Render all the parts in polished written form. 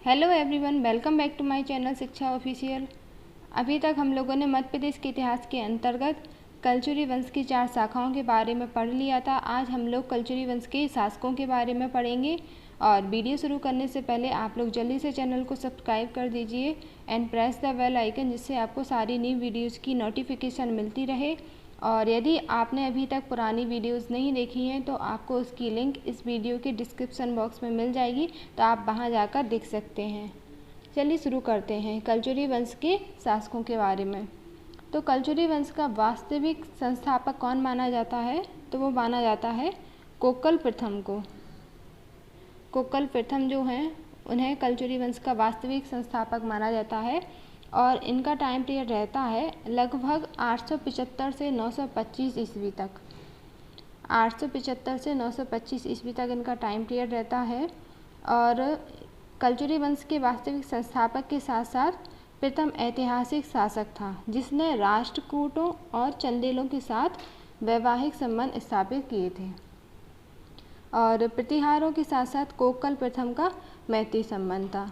Hello everyone, welcome back to my channel Shiksha official. अभी तक हम लोगों ने मध्य प्रदेश के इतिहास के अंतर्गत कलचुरी वंश की 4 शाखाओं के बारे में पढ़ लिया था। आज हम लोग कलचुरी वंश के शासकों के बारे में पढ़ेंगे। और वीडियो शुरू करने से पहले आप लोग जल्दी से चैनल को सब्सक्राइब कर दीजिए and press the bell icon, जिससे आपको सारी न्यू वीडियोज़ की नोटिफिकेशन मिलती रहे। और यदि आपने अभी तक पुरानी वीडियोस नहीं देखी हैं तो आपको उसकी लिंक इस वीडियो के डिस्क्रिप्शन बॉक्स में मिल जाएगी, तो आप वहां जाकर देख सकते हैं। चलिए शुरू करते हैं कलचुरी वंश के शासकों के बारे में। तो कलचुरी वंश का वास्तविक संस्थापक कौन माना जाता है? तो वो माना जाता है कोक्कल प्रथम को। कोक्कल प्रथम जो हैं उन्हें कलचुरी वंश का वास्तविक संस्थापक माना जाता है। और इनका टाइम पीरियड रहता है लगभग 875 से 925 ईस्वी तक। 875 से 925 ईस्वी तक इनका टाइम पीरियड रहता है। और कलचुरी वंश के वास्तविक संस्थापक के साथ साथ प्रथम ऐतिहासिक शासक था जिसने राष्ट्रकूटों और चंदेलों के साथ वैवाहिक संबंध स्थापित किए थे। और प्रतिहारों के साथ साथ कोक्कल प्रथम का मैत्री संबंध था।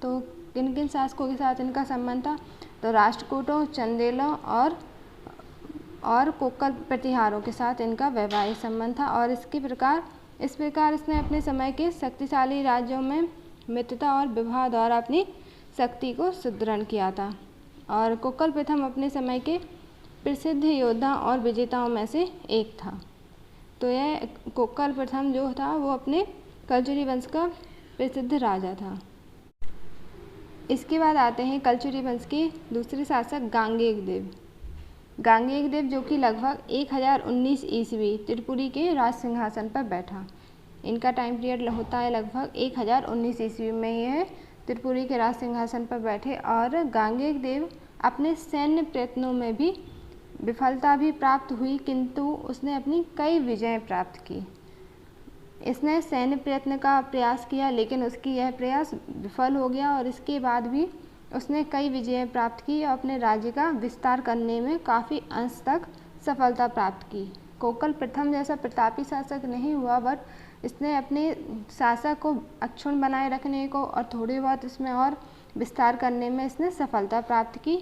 तो किन किन शासकों के साथ इनका संबंध था? तो राष्ट्रकूटों, चंदेलों और कोक्कल प्रतिहारों के साथ इनका वैवाहिक संबंध था। और इस प्रकार इसने अपने समय के शक्तिशाली राज्यों में मित्रता और विवाह द्वारा अपनी शक्ति को सुदृढ़ किया था। और कोक्कल प्रथम अपने समय के प्रसिद्ध योद्धा और विजेताओं में से एक था। तो यह कोक्कल प्रथम जो था वो अपने कलचुरी वंश का प्रसिद्ध राजा था। इसके बाद आते हैं कलचुरी वंश के दूसरे शासक गांगेय देव। गांगेय देव जो कि लगभग 1019 ईस्वी त्रिपुरी के राज सिंहासन पर बैठा। इनका टाइम पीरियड होता है लगभग 1019 ईस्वी में यह त्रिपुरी के राज सिंहासन पर बैठे। और गांगेय देव अपने सैन्य प्रयत्नों में भी विफलता भी प्राप्त हुई, किंतु उसने अपनी कई विजय प्राप्त की। इसने सैन्य प्रयत्न का प्रयास किया लेकिन उसकी यह प्रयास विफल हो गया। और इसके बाद भी उसने कई विजय प्राप्त की और अपने राज्य का विस्तार करने में काफ़ी अंश तक सफलता प्राप्त की। कोक्कल प्रथम जैसा प्रतापी शासक नहीं हुआ, बट इसने अपने शासक को अक्षुण्ण बनाए रखने को और थोड़ी बहुत इसमें और विस्तार करने में इसने सफलता प्राप्त की।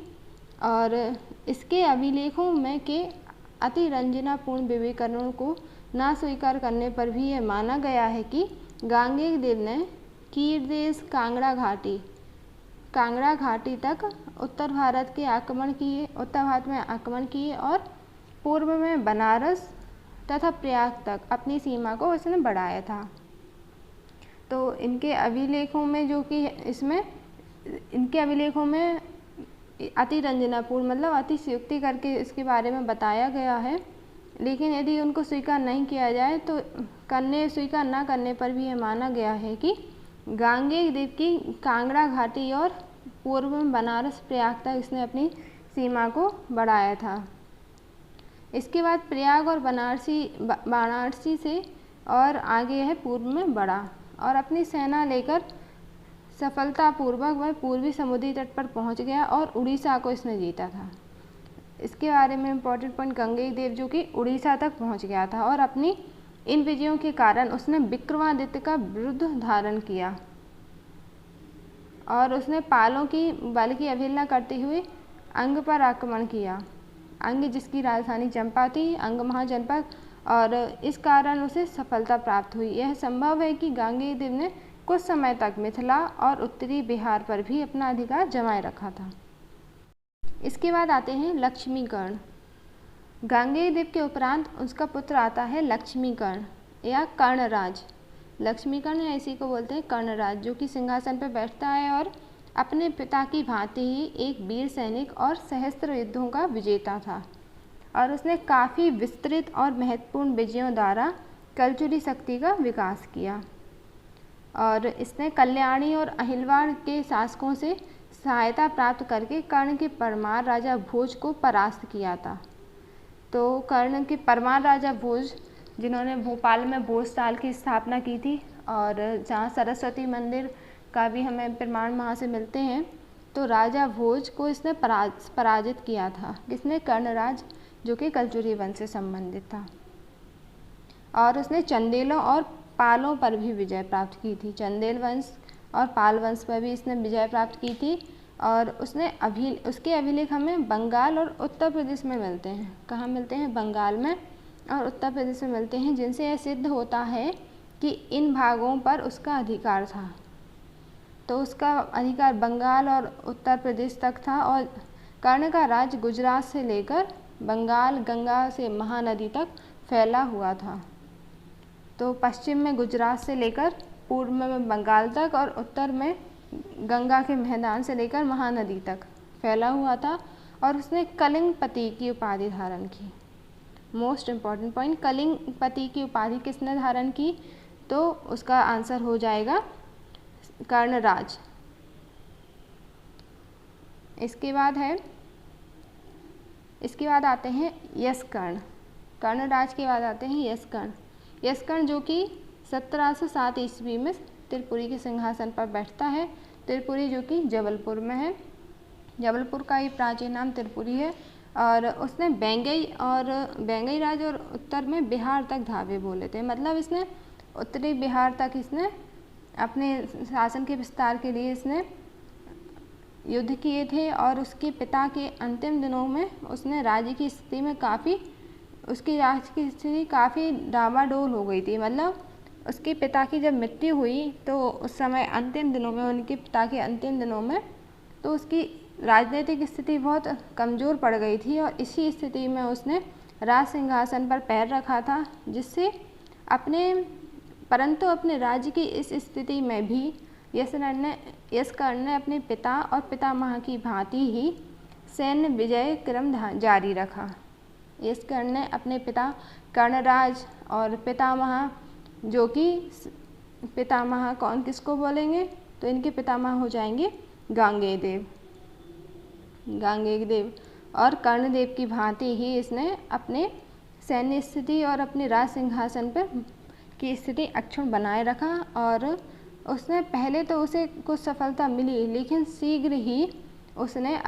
और इसके अभिलेखों में के अति रंजनापूर्ण विवेकरणों को ना स्वीकार करने पर भी यह माना गया है कि गांगेय देव ने कीरदेश, कांगड़ा घाटी तक उत्तर भारत में आक्रमण किए और पूर्व में बनारस तथा प्रयाग तक अपनी सीमा को उसने बढ़ाया था। तो इनके अभिलेखों में अति रंजनापूर्ण मतलब अतिशयोक्ति करके इसके बारे में बताया गया है। लेकिन यदि उनको स्वीकार नहीं किया जाए तो स्वीकार न करने पर भी यह माना गया है कि गांगेय देव की कांगड़ा घाटी और पूर्व में बनारस, प्रयाग तक इसने अपनी सीमा को बढ़ाया था। इसके बाद प्रयाग और वाराणसी से और आगे है पूर्व में बढ़ा और अपनी सेना लेकर सफलतापूर्वक वह पूर्वी समुद्री तट पर पहुंच गया और उड़ीसा को इसने जीता था। इसके बारे में इम्पोर्टेंट पॉइंट, गांगेय देव जो कि उड़ीसा तक पहुंच गया था और अपनी इन विजयों के कारण उसने विक्रमादित्य का विरुद्ध धारण किया और उसने पालों की बल की अवहेलना करते हुए अंग पर आक्रमण किया। अंग जिसकी राजधानी चंपा थी, अंग महाजनपद, और इस कारण उसे सफलता प्राप्त हुई। यह संभव है कि गांगेय देव ने कुछ समय तक मिथिला और उत्तरी बिहार पर भी अपना अधिकार जमाए रखा था। इसके बाद आते हैं लक्ष्मीकर्ण। गांगेय देव के उपरांत उसका पुत्र आता है लक्ष्मीकर्ण या कर्णराज। लक्ष्मीकर्ण या इसी को बोलते हैं कर्णराज, जो कि सिंहासन पर बैठता है और अपने पिता की भांति ही एक वीर सैनिक और सहस्त्र युद्धों का विजेता था। और उसने काफ़ी विस्तृत और महत्वपूर्ण विजयों द्वारा कलचुरी शक्ति का विकास किया। और इसने कल्याणी और अहिलवाड़ के शासकों से सहायता प्राप्त करके कर्ण के परमार राजा भोज को परास्त किया था। तो कर्ण के परमार राजा भोज, जिन्होंने भोपाल में भोजताल की स्थापना की थी और जहाँ सरस्वती मंदिर का भी हमें प्रमाण वहाँ से मिलते हैं, तो राजा भोज को इसने पराजित किया था। किसने? कर्णराज, जो कि कलचुरी वंश से संबंधित था। और उसने चंदेलों और पालों पर भी विजय प्राप्त की थी। चंदेल वंश और पाल वंश पर भी इसने विजय प्राप्त की थी। और उसके अभिलेख हमें बंगाल और उत्तर प्रदेश में मिलते हैं। कहाँ मिलते हैं? बंगाल में और उत्तर प्रदेश में मिलते हैं, जिनसे यह सिद्ध होता है कि इन भागों पर उसका अधिकार था। तो उसका अधिकार बंगाल और उत्तर प्रदेश तक था। और कर्ण का राज्य गुजरात से लेकर बंगाल गंगा से महानदी तक फैला हुआ था। तो पश्चिम में गुजरात से लेकर पूर्व में बंगाल तक और उत्तर में गंगा के मैदान से लेकर महानदी तक फैला हुआ था। और उसने कलिंगपति की उपाधि धारण की। मोस्ट इम्पॉर्टेंट पॉइंट, कलिंगपति की उपाधि किसने धारण की? तो उसका आंसर हो जाएगा कर्णराज। इसके बाद आते हैं यशकर्ण। कर्णराज के बाद आते हैं यशकर्ण। यशकर्ण जो कि 1707 ईस्वी में त्रिपुरी के सिंहासन पर बैठता है। त्रिपुरी जो कि जबलपुर में है। जबलपुर का ही प्राचीन नाम त्रिपुरी है। और उसने बेंगई राज और उत्तर में बिहार तक धावे बोले थे। मतलब इसने उत्तरी बिहार तक इसने अपने शासन के विस्तार के लिए इसने युद्ध किए थे। और उसके पिता के अंतिम दिनों में उसकी राज्य की स्थिति काफ़ी डामाडोल हो गई थी। मतलब उसके पिता की जब मृत्यु हुई तो उस समय उनके पिता के अंतिम दिनों में तो उसकी राजनीतिक स्थिति बहुत कमज़ोर पड़ गई थी। और इसी स्थिति में उसने राज सिंहासन पर पैर रखा था, परंतु अपने राज्य की इस स्थिति में भी यशकर्ण ने अपने पिता और पितामह की भांति ही सैन्य विजय क्रम जारी रखा। यशकर्ण ने अपने पिता कर्णराज और पितामह, जो कि पितामह किसको बोलेंगे? तो इनके पितामह हो जाएंगे गांगेय देव और कर्णदेव की भांति ही इसने अपने सैन्य स्थिति और अपने राज सिंहासन पर की स्थिति अक्षुण्ण बनाए रखा। और उसने पहले तो उसे कुछ सफलता मिली, लेकिन शीघ्र ही उसने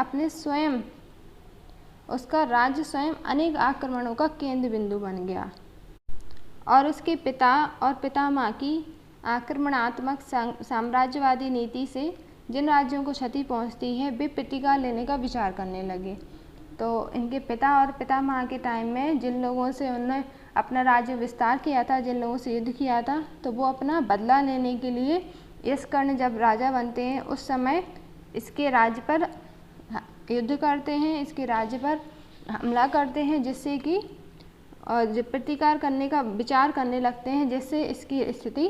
उसका राज्य स्वयं अनेक आक्रमणों का केंद्र बिंदु बन गया। और उसके पिता और पितामह की आक्रमणात्मक साम्राज्यवादी नीति से जिन राज्यों को क्षति पहुंचती है, वे प्रतिकार लेने का विचार करने लगे। तो इनके पिता और पितामह के टाइम में जिन लोगों से उन्होंने अपना राज्य विस्तार किया था, जिन लोगों से युद्ध किया था, तो वो अपना बदला लेने के लिए यशकर्ण जब राजा बनते हैं उस समय इसके राज्य पर युद्ध करते हैं, इसके राज्य पर हमला करते हैं, जिससे कि और प्रतिकार करने का विचार करने लगते हैं, जिससे इसकी स्थिति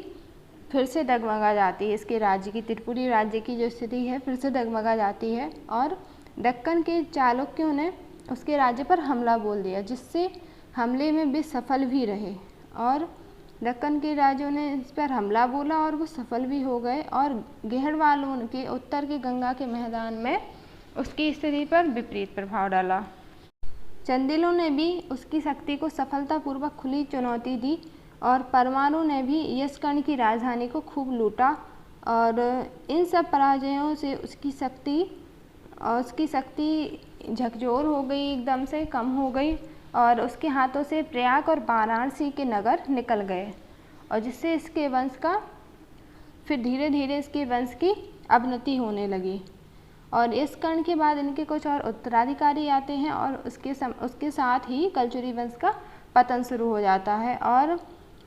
फिर से डगमगा जाती है। इसके राज्य की, त्रिपुरी राज्य की जो स्थिति है फिर से डगमगा जाती है। और दक्कन के चालुक्यों ने उसके राज्य पर हमला बोल दिया, जिससे हमले में वे सफल भी रहे। और दक्कन के राजों ने इस पर हमला बोला और वो सफल भी हो गए। और गहड़वालों के उत्तर के गंगा के मैदान में उसकी स्थिति पर विपरीत प्रभाव डाला। चंदेलों ने भी उसकी शक्ति को सफलतापूर्वक खुली चुनौती दी। और परमाणु ने भी यशकर्ण की राजधानी को खूब लूटा। और इन सब पराजयों से उसकी शक्ति झकझोर हो गई, एकदम से कम हो गई। और उसके हाथों से प्रयाग और वाराणसी के नगर निकल गए, और जिससे इसके वंश का फिर धीरे धीरे इसके वंश की अवनति होने लगी। और यशकर्ण के बाद इनके कुछ और उत्तराधिकारी आते हैं और उसके साथ ही कलचुरी वंश का पतन शुरू हो जाता है। और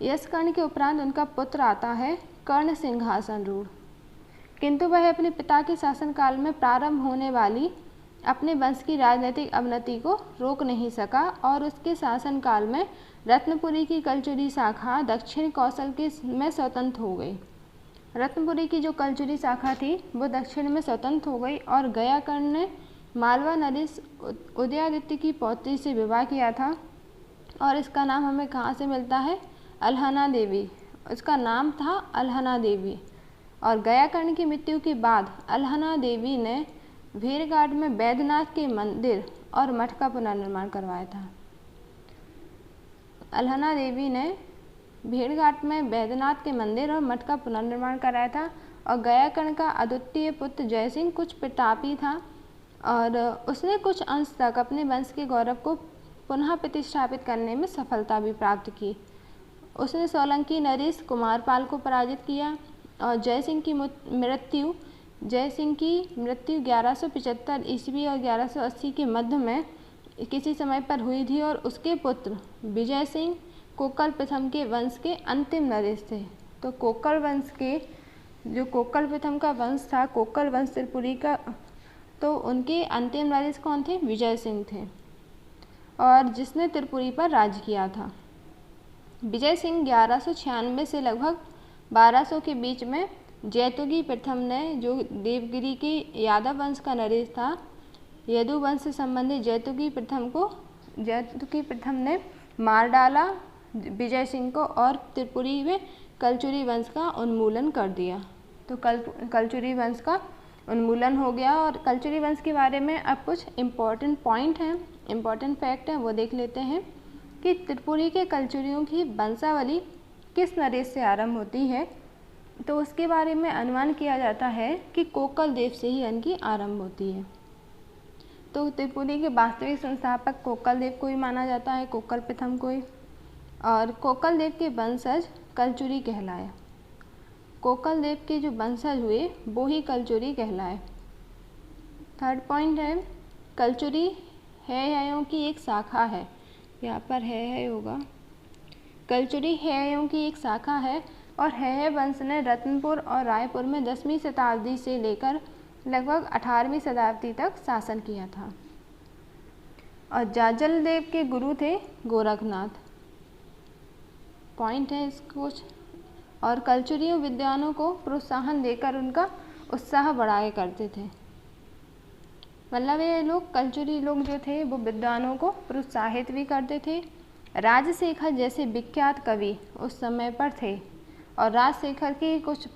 यशकर्ण के उपरांत उनका पुत्र आता है कर्ण सिंहासन रूढ़। किंतु वह अपने पिता के शासनकाल में प्रारंभ होने वाली अपने वंश की राजनीतिक अवनति को रोक नहीं सका। और उसके शासनकाल में रत्नपुरी की कलचुरी शाखा दक्षिण कौशल में स्वतंत्र हो गई। रत्नपुरी की जो कलचुरी शाखा थी वो दक्षिण में स्वतंत्र हो गई। और गयाकर्ण ने मालवा नरेश उदयादित्य की पौत्री से विवाह किया था। और इसका नाम हमें कहाँ से मिलता है? अल्हना देवी। उसका नाम था अल्हना देवी। और गयाकर्ण की मृत्यु के बाद अल्हना देवी ने भेड़घाट में बैद्यनाथ के मंदिर और मठ का पुनर्निर्माण करवाया था। अल्हना देवी ने भेड़घाट में बैद्यनाथ के मंदिर और मठ का पुनर्निर्माण कराया था। और गयाकर्ण का अद्वितीय पुत्र जयसिंह कुछ प्रतापी था और उसने कुछ अंश तक अपने वंश के गौरव को पुनः प्रतिष्ठापित करने में सफलता भी प्राप्त की। उसने सोलंकी नरेश कुमारपाल को पराजित किया और जय सिंह की मृत्यु 1175 ईस्वी और 1180 के मध्य में किसी समय पर हुई थी और उसके पुत्र विजय सिंह कोकल प्रथम के वंश के अंतिम नरेश थे। तो कोकल वंश के जो कोकल प्रथम का वंश था, कोकल वंश त्रिपुरी का, तो उनके अंतिम नरेश कौन थे? विजय सिंह थे और जिसने त्रिपुरी पर राज किया था। विजय सिंह 1196 से लगभग 1200 के बीच में जैतुगी प्रथम ने, जो देवगिरी के यादव वंश का नरेश था, यदु वंश से संबंधित जैतुगी प्रथम ने मार डाला विजय सिंह को और त्रिपुरी में कलचुरी वंश का उन्मूलन कर दिया। तो कलचुरी वंश का उन्मूलन हो गया। और कलचुरी वंश के बारे में अब कुछ इम्पोर्टेंट पॉइंट हैं, इम्पोर्टेंट फैक्ट हैं, वो देख लेते हैं कि त्रिपुरी के कलचुरियों की वंशावली किस नरेश से आरंभ होती है। तो उसके बारे में अनुमान किया जाता है कि कोकल देव से ही इनकी आरंभ होती है। तो त्रिपुरी के वास्तविक संस्थापक कोकल देव को ही माना जाता है, कोकल प्रथम को ही। और कोकल देव के वंशज कलचुरी कहलाए। कोकल देव के जो वंशज हुए वो ही कलचुरी कहलाए। थर्ड पॉइंट है, कलचुरी हैयों की एक शाखा है। यहाँ पर है होगा, कलचुरी हैयों की एक शाखा है और है वंश ने रत्नपुर और रायपुर में 10वीं शताब्दी से लेकर लगभग 18वीं शताब्दी तक शासन किया था। और जाजल देव के गुरु थे गोरखनाथ। पॉइंट है इसको कुछ। और कलचुरियों विद्वानों को प्रोत्साहन देकर उनका उत्साह बढ़ाया करते थे। मतलब ये लोग, कलचुरी लोग जो थे, वो विद्वानों को प्रोत्साहित भी करते थे। राजशेखर जैसे विख्यात कवि उस समय पर थे और राजशेखर की कुछ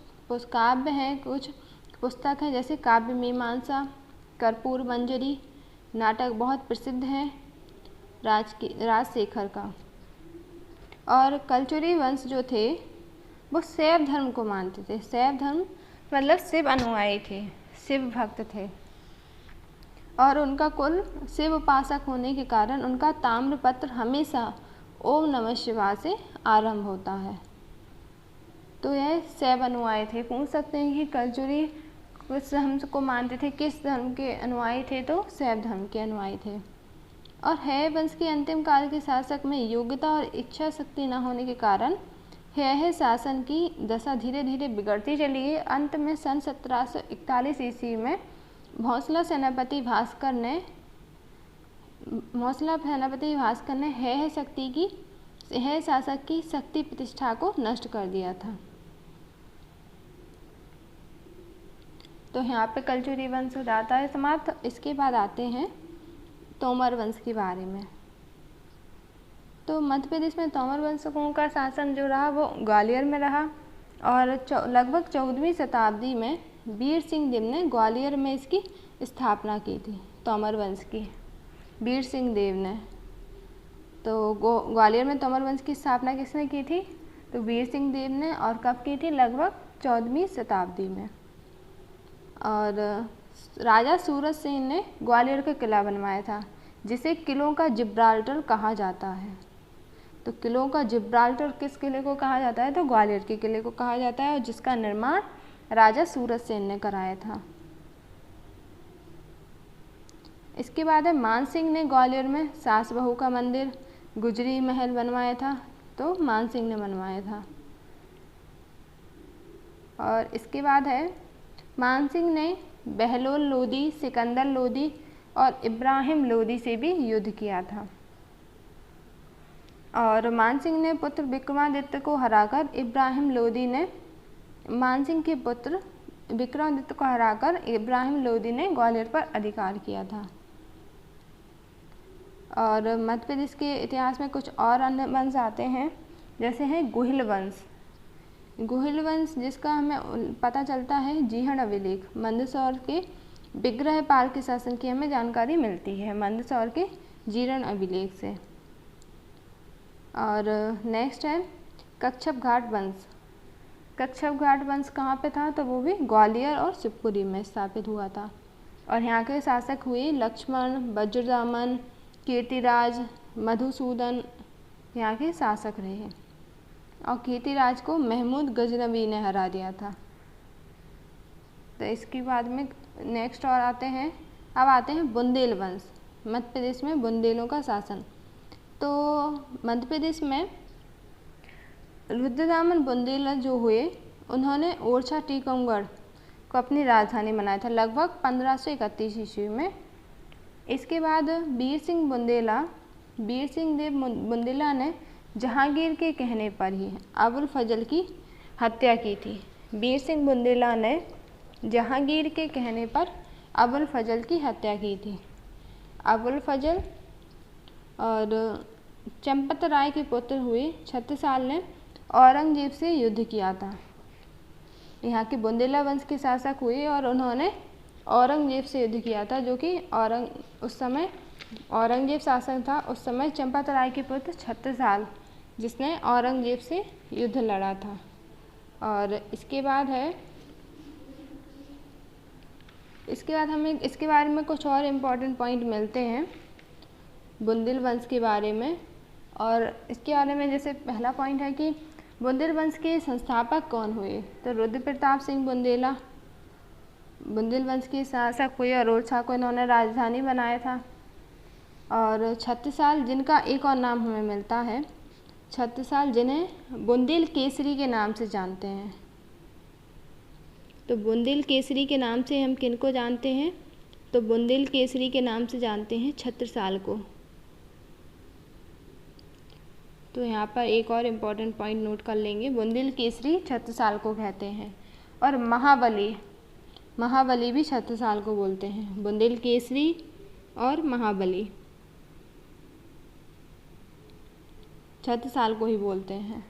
काव्य हैं, कुछ पुस्तक हैं, जैसे काव्य मीमांसा, कर्पूर मंजरी नाटक बहुत प्रसिद्ध है राजशेखर का। और कलचुरी वंश जो थे वो शैव धर्म को मानते थे। शैव धर्म मतलब शिव अनुयायी थे, शिव भक्त थे और उनका कुल शिव उपासक होने के कारण उनका ताम्रपत्र हमेशा ओम नमः शिवाय से आरंभ होता है। तो यह शैव अनुयायी थे। पूछ सकते हैं कि कलचुरी किस धर्म को मानते थे, किस धर्म के अनुयायी थे? तो शैव धर्म के अनुयायी थे। और है वंश के अंतिम काल के शासक में योग्यता और इच्छा शक्ति न होने के कारण है शासन की दशा धीरे धीरे बिगड़ती चली गई। अंत में सन 1741 ईस्वी में भोसला सेनापति भास्कर ने है शासक की शक्ति प्रतिष्ठा को नष्ट कर दिया था। तो यहाँ पे कलचुरी वंश हो जाता है समाप्त। इसके बाद आते हैं तोमर वंश के बारे में। तो मध्य प्रदेश में तोमर वंशकों का शासन जो रहा वो ग्वालियर में रहा और लगभग 14वीं शताब्दी में वीर सिंह देव ने ग्वालियर में इसकी स्थापना की थी, तोमर वंश की। वीर सिंह देव ने। तो ग्वालियर में तोमर वंश की स्थापना किसने की थी? तो वीर सिंह देव ने। और कब की थी? लगभग 14वीं शताब्दी में। और राजा सूरज सेन ने ग्वालियर का किला बनवाया था, जिसे किलों का जिब्राल्टर कहा जाता है। तो किलों का जिब्राल्टर किस किले को कहा जाता है? तो ग्वालियर के किले को कहा जाता है और जिसका निर्माण राजा सूरज सेन ने कराया था। इसके बाद है मानसिंह ने ग्वालियर में सास बहू का मंदिर, गुजरी महल बनवाया था। तो मानसिंह ने बनवाया था। और इसके बाद है मानसिंह ने बहलोल लोदी, सिकंदर लोदी और इब्राहिम लोदी से भी युद्ध किया था। और मानसिंह ने पुत्र विक्रमादित्य को हराकर इब्राहिम लोदी ने ग्वालियर पर अधिकार किया था। और मध्य प्रदेश के इतिहास में कुछ और अन्य वंश आते हैं, जैसे हैं गुहिल वंश। गुहिल वंश जिसका हमें पता चलता है जीहण अभिलेख, मंदसौर के विग्रहपाल के शासन की हमें जानकारी मिलती है मंदसौर के जीहण अभिलेख से। और नेक्स्ट है कच्छप घाट वंश। कच्छप घाट वंश कहाँ पे था? तो वो भी ग्वालियर और शिवपुरी में स्थापित हुआ था। और यहाँ के शासक हुए लक्ष्मण, वज्रदामन, कीर्तिराज, मधुसूदन यहाँ के शासक रहे। और कीर्तिराज को महमूद गजनवी ने हरा दिया था। तो इसके बाद में नेक्स्ट और आते हैं, अब आते हैं बुंदेल वंश। मध्य प्रदेश में बुंदेलों का शासन। तो मध्य प्रदेश में रुद्रदामन बुंदेल जो हुए, उन्होंने ओरछा टीकमगढ़ को अपनी राजधानी बनाया था लगभग 1531 ईस्वी में। इसके बाद वीर सिंह देव बुंदेला ने जहांगीर के कहने पर ही अबुल फजल की हत्या की थी। वीर सिंह बुंदेला ने जहांगीर के कहने पर अबुल फजल की हत्या की थी। अबुल फजल और चंपत राय के पुत्र हुए छत्रसाल ने औरंगजेब से युद्ध किया था। यहाँ के बुंदेला वंश के शासक हुए और उन्होंने औरंगजेब से युद्ध किया था, जो कि उस समय औरंगजेब शासक था। उस समय चंपत राय के पुत्र छत्रसाल, जिसने औरंगजेब से युद्ध लड़ा था। और इसके बाद हमें इसके बारे में कुछ और इम्पोर्टेंट पॉइंट मिलते हैं बुंदेल वंश के बारे में। और इसके बारे में जैसे पहला पॉइंट है कि बुंदेल वंश के संस्थापक कौन हुए, तो रुद्र प्रताप सिंह बुंदेला बुंदेल वंश के शासक हुए और ओरछा को इन्होंने राजधानी बनाया था। और छत्रसाल, जिनका एक और नाम हमें मिलता है, छत्रसाल, जिन्हें बुंदेल केसरी के नाम से जानते हैं। तो बुंदेल केसरी के नाम से हम किनको जानते हैं, तो बुंदेल केसरी के नाम से जानते हैं छत्रसाल को। तो यहाँ पर एक और इम्पोर्टेंट पॉइंट नोट कर लेंगे, बुंदेल केसरी छत्रसाल को कहते हैं। और महाबली भी छत्रसाल को बोलते हैं। बुंदेल केसरी और महाबली छत्रसाल को ही बोलते हैं।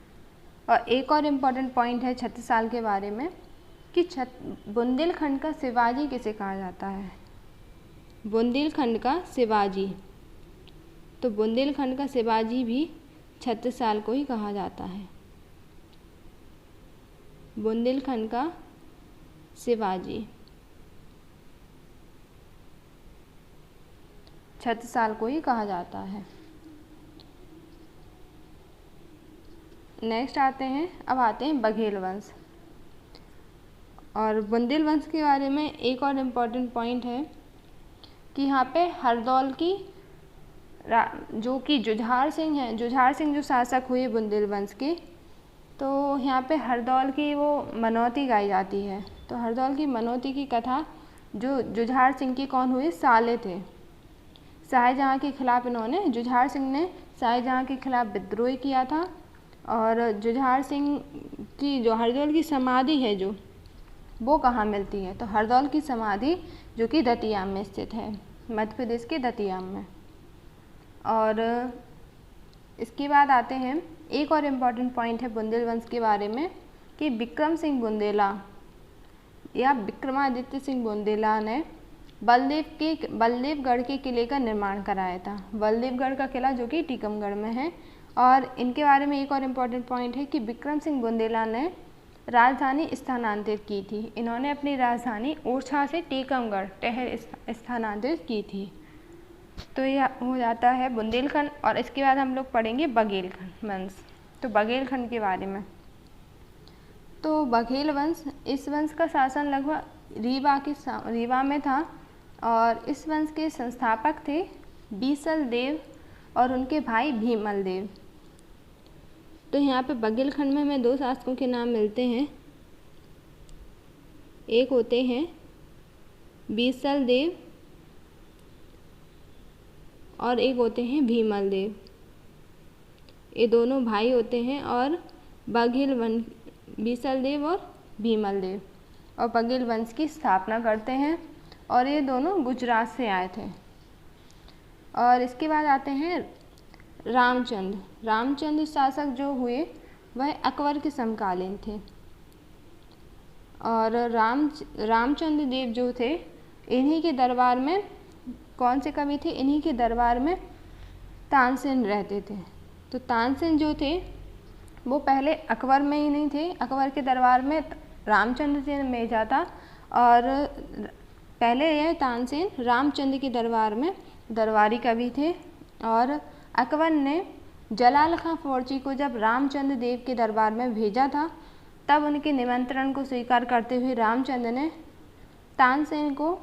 और एक और इम्पोर्टेंट पॉइंट है छत्रसाल के बारे में कि बुंदेलखंड का शिवाजी किसे कहा जाता है, बुंदेलखंड का शिवाजी। तो बुंदेलखंड का शिवाजी भी छत्रसाल को ही कहा जाता है। बुंदेलखंड का शिवाजी छत्रसाल को ही कहा जाता है। नेक्स्ट आते हैं बघेल वंश। और बुंदेल वंश के बारे में एक और इम्पोर्टेंट पॉइंट है कि यहाँ पे हरदौल की जो कि जुझार सिंह जो शासक हुए बुंदेल वंश के, तो यहाँ पे हरदौल की वो मनौती गाई जाती है। तो हरदौल की मनौती की कथा जो जुझार सिंह के कौन हुए, साले थे। शाहजहाँ के खिलाफ जुझार सिंह ने शाहजहाँ के खिलाफ विद्रोह किया था। और जुझार सिंह की जो हरदौल की समाधि है जो वो कहाँ मिलती है, तो हरदौल की समाधि जो कि दतिया में स्थित है, मध्य प्रदेश के दतिया में। और इसके बाद आते हैं, एक और इम्पॉर्टेंट पॉइंट है बुंदेल वंश के बारे में कि विक्रम सिंह बुंदेला या विक्रमादित्य सिंह बुंदेला ने बलदेवगढ़ के किले का निर्माण कराया था। बलदेवगढ़ का किला जो कि टीकमगढ़ में है। और इनके बारे में एक और इम्पॉर्टेंट पॉइंट है कि विक्रम सिंह बुंदेला ने राजधानी स्थानांतरित की थी। इन्होंने अपनी राजधानी ओरछा से टीकमगढ़ टहर स्थानांतरित की थी। तो यह हो जाता है बुंदेलखंड। और इसके बाद हम लोग पढ़ेंगे बघेलखंड वंश। तो बघेलखंड के बारे में, तो बघेल वंश, इस वंश का शासन लगभग रीवा में था। और इस वंश के संस्थापक थे बीसल देव और उनके भाई भीमल देव। तो यहाँ पे बघेलखंड में हमें दो शासकों के नाम मिलते हैं। एक होते हैं बीसल देव और एक होते हैं भीमल देव। ये दोनों भाई होते हैं और बीसल देव और भीमल देव और बघेल वंश की स्थापना करते हैं। और ये दोनों गुजरात से आए थे। और इसके बाद आते हैं रामचंद्र शासक जो हुए वह अकबर के समकालीन थे। और रामचंद्र देव जो थे, इन्हीं के दरबार में कौन से कवि थे, इन्हीं के दरबार में तानसेन रहते थे। तो तानसेन जो थे वो पहले अकबर में ही नहीं थे, अकबर के दरबार में रामचंद्र से मेजा था। और पहले यह तानसेन रामचंद्र के दरबार में दरबारी कवि थे। और अकबर ने जलाल खां फौरची को जब रामचंद्र देव के दरबार में भेजा था, तब उनके निमंत्रण को स्वीकार करते हुए रामचंद्र ने तानसेन को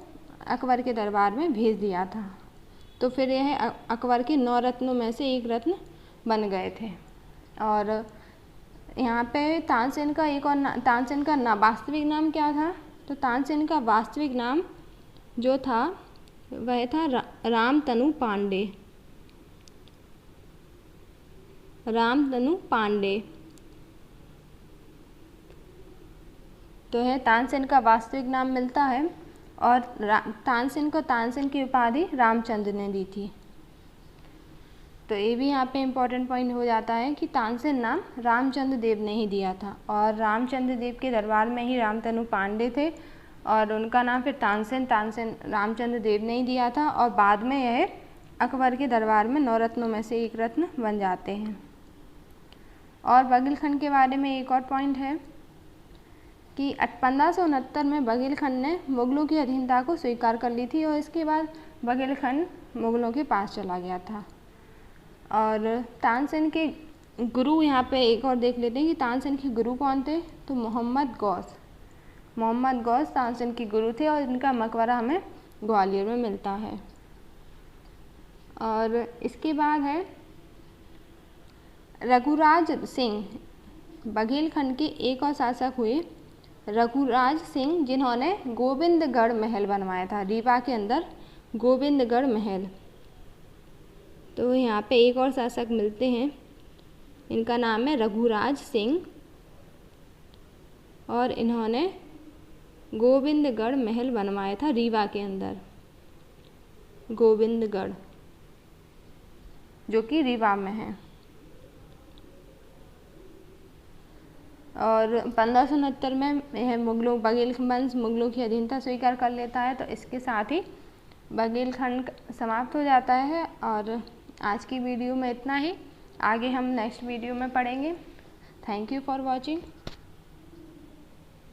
अकबर के दरबार में भेज दिया था। तो फिर यह अकबर के 9 रत्नों में से एक रत्न बन गए थे। और यहाँ पे तानसेन का वास्तविक नाम क्या था? तो तानसेन का वास्तविक नाम जो था वह था रामतनु पांडे। रामतनु पांडे। तो है तानसेन का वास्तविक नाम मिलता है। और तानसेन को तानसेन की उपाधि रामचंद्र ने दी थी। तो ये भी यहाँ पे इम्पोर्टेंट पॉइंट हो जाता है कि तानसेन नाम रामचंद्र देव ने ही दिया था और रामचंद्र देव के दरबार में ही रामतनु पांडे थे और उनका नाम फिर तानसेन रामचंद्र देव ने ही दिया था। और बाद में यह अकबर के दरबार में 9 रत्नों में से एक रत्न बन जाते हैं। और बघेलखंड के बारे में एक और पॉइंट है कि 1569 में बघेलखंड ने मुगलों की अधीनता को स्वीकार कर ली थी और इसके बाद बघेलखंड मुगलों के पास चला गया था। और तानसेन के गुरु यहाँ पे एक और देख लेते हैं कि तानसेन के गुरु कौन थे? तो मोहम्मद गौस तानसेन के गुरु थे और इनका मकबरा हमें ग्वालियर में मिलता है। और इसके बाद है रघुराज सिंह। बघेलखंड के एक और शासक हुए रघुराज सिंह, जिन्होंने गोविंदगढ़ महल बनवाया था। रीवा के अंदर गोविंदगढ़ महल। तो यहाँ पे एक और शासक मिलते हैं, इनका नाम है रघुराज सिंह और इन्होंने गोविंदगढ़ महल बनवाया था रीवा के अंदर। गोविंदगढ़ जो कि रीवा में है। और 1569 में यह बघेलखंड वंश मुगलों की अधीनता स्वीकार कर लेता है। तो इसके साथ ही बघेलखंड समाप्त हो जाता है। और आज की वीडियो में इतना ही। आगे हम नेक्स्ट वीडियो में पढ़ेंगे। Thank you for watching.